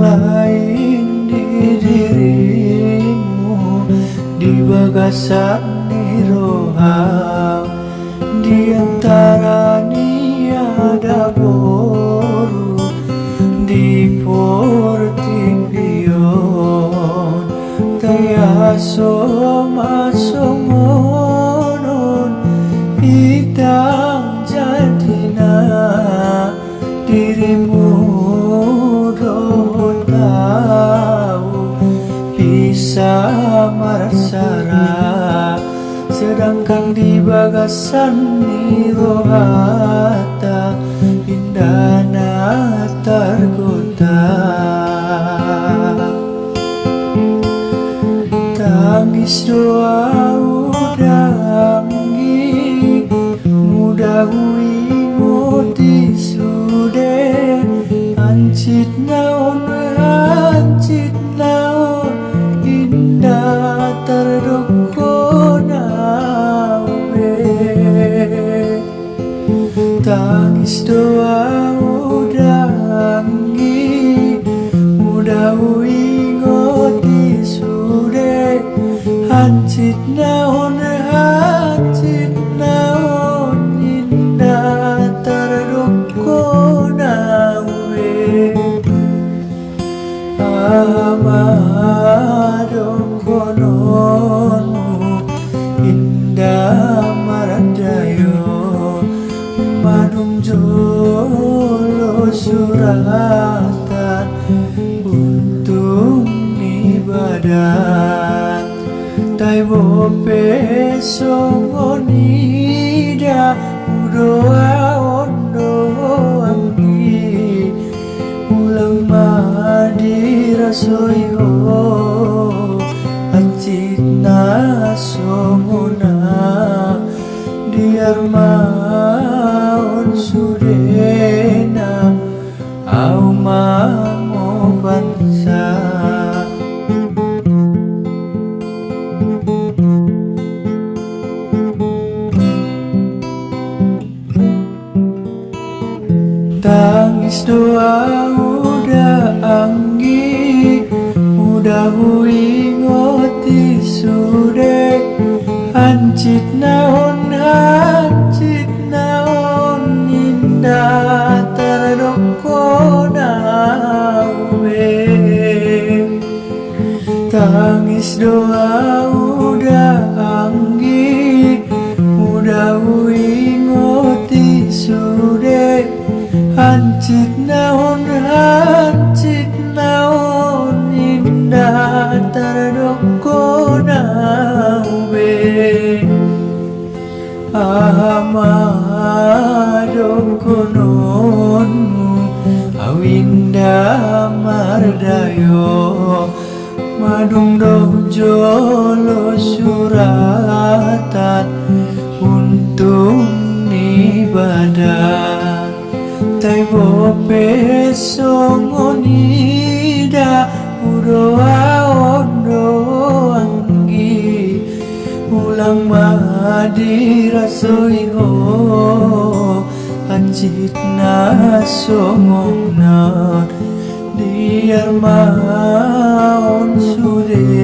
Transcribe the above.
lain di dirimu, di bagasan rohau, di antara niada boru, di portipion tayaso masongonon itang jadina dirimu doh tahu bisa marsara, sedangkan di bagasan rohata indana tergoda. Tangis doa udangi mudah ingoti sude ancit naon indah terdokona. Tangis doa udangi mudah ingoti sude hancit naon indah terdokona we amadokononmu indah maradayo manung jolo suratan untung ibadah tai bope songonida udoa ondo anggi ulang madira soyo acitna songona diar maon sudena au mango bansa. Tangis doa udah anggi mudah ingoti sude hancit naon indah terdokona we. Tangis doa udah anggi mudah ingoti sude hancit naon indah terdokona we. Amadokononmu awinda mardayo madung doh jolo suratan untung ibadah tai bope songonida udoa ondo anggi ulang madira soiho ancitna songona diar maon sude